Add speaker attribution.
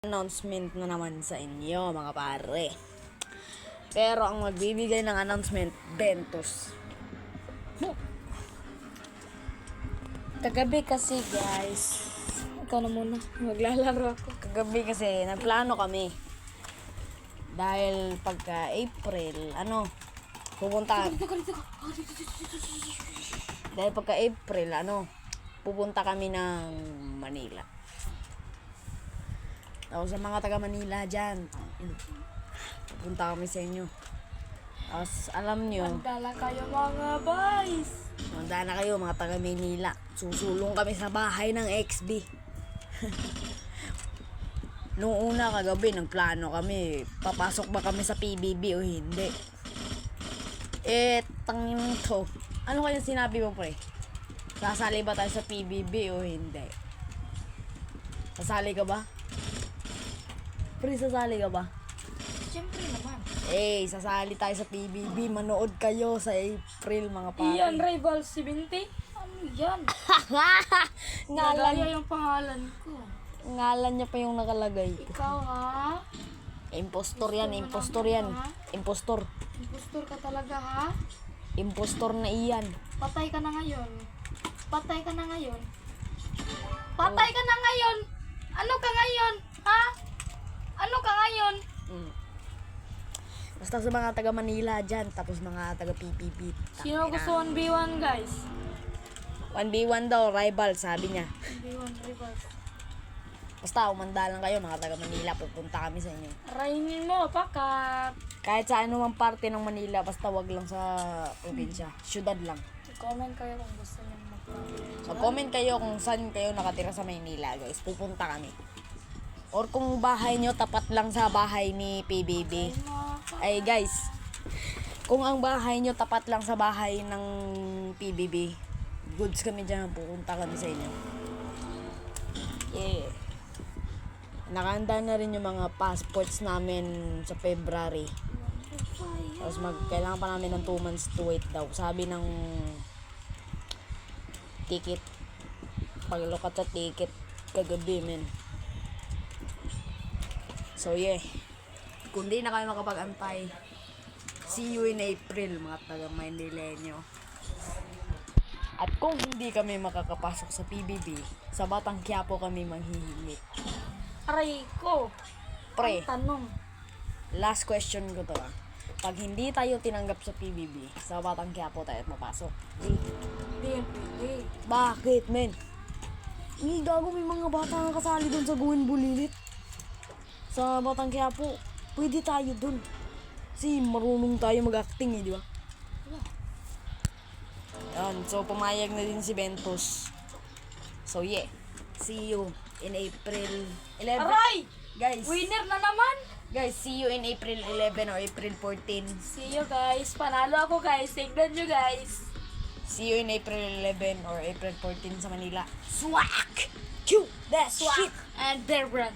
Speaker 1: Announcement na naman sa inyo mga pare. Pero ang magbibigay ng announcement, Ventus.
Speaker 2: Kagabi kasi guys, ikaw na muna, maglalaro ako.
Speaker 1: Kagabi kasi nagplano kami. Dahil pagka April, pupunta Dahil pagka April, pupunta kami ng Manila. Tapos sa mga taga Manila dyan, pupunta kami sa inyo. Tapos alam nyo,
Speaker 2: Mandala kayo mga boys.
Speaker 1: handa na kayo mga taga Manila. Susulong kami sa bahay ng XB. Noong una kagabi, nagplano kami, papasok ba kami sa PBB o hindi. Tangin to. Ano kaya sinabi mo, pre? Sasali ba tayo sa PBB o hindi? Sasali ka ba? Pre, sasali ka ba?
Speaker 2: Siyempre naman.
Speaker 1: Sasali tayo sa PBB. Manood kayo sa April, mga pare.
Speaker 2: Iyan, Rival 70? Ano yan?
Speaker 1: Ngalan,
Speaker 2: Nagaya yung pangalan ko.
Speaker 1: ngalan niya pa yung nakalagay.
Speaker 2: Ikaw ha?
Speaker 1: Impostor yan, impostor yan. Impostor.
Speaker 2: Impostor ka talaga ha?
Speaker 1: Impostor na iyan.
Speaker 2: Patay ka na ngayon. Patay ka na ngayon. Patay ka na ngayon. Ano ka ngayon? Ha? Ano ka ngayon?
Speaker 1: Basta sa mga taga Manila dyan, tapos mga taga PBB.
Speaker 2: Sino gusto 1v1 guys?
Speaker 1: 1v1 daw, rival, sabi niya.
Speaker 2: 1v1 Rival.
Speaker 1: Basta umanda lang kayo, mga taga Manila, pupunta kami sa inyo.
Speaker 2: Rainin mo, pakat.
Speaker 1: Kahit sa anumang parte ng Manila, basta wag lang sa probinsya. Syudad lang.
Speaker 2: I-comment kayo kung gusto niyo mag-comment.
Speaker 1: Mag-comment kayo kung saan kayo nakatira sa Maynila, guys. Pupunta kami. Or kung bahay nyo tapat lang sa bahay ni PBB. Ay, guys. Kung ang bahay nyo tapat lang sa bahay ng PBB, goods kami dyan. Pupunta kami sa inyo. Yeah. Nakahanda na rin yung mga passports namin sa February. Tapos kailangan pa namin ng 2 months to wait daw. Sabi ng ticket. Paglukat sa ticket kagabi, men. So yeah. Kung di na kayo makapag-antay, see you in April, mga taga Manileño. At kung hindi kami makakapasok sa PBB, sa Batang Quiapo kami manghihingi.
Speaker 2: Aray ko.
Speaker 1: Pre,
Speaker 2: Ang tanong.
Speaker 1: last question ko to. Pag hindi tayo tinanggap sa PBB, sa Batang Quiapo tayo at mapasok.
Speaker 2: Hindi yan pwede.
Speaker 1: Bakit, men? Gago, may mga bata na kasali dun sa Gawin Bulilit. Sa Batang Quiapo, pwede tayo dun. Kasi marunong tayo mag-acting di ba? Yan, so pumayag na din si Ventus. So yeah, see you in April 11.
Speaker 2: Aray!
Speaker 1: Guys,
Speaker 2: Winner na naman!
Speaker 1: guys, see you in April 11 or April 14.
Speaker 2: See you guys. Panalo ako guys. Tignan nyo guys.
Speaker 1: See you in April 11 or April 14 sa Manila. Swak! Chew! That's shit!
Speaker 2: And their brand.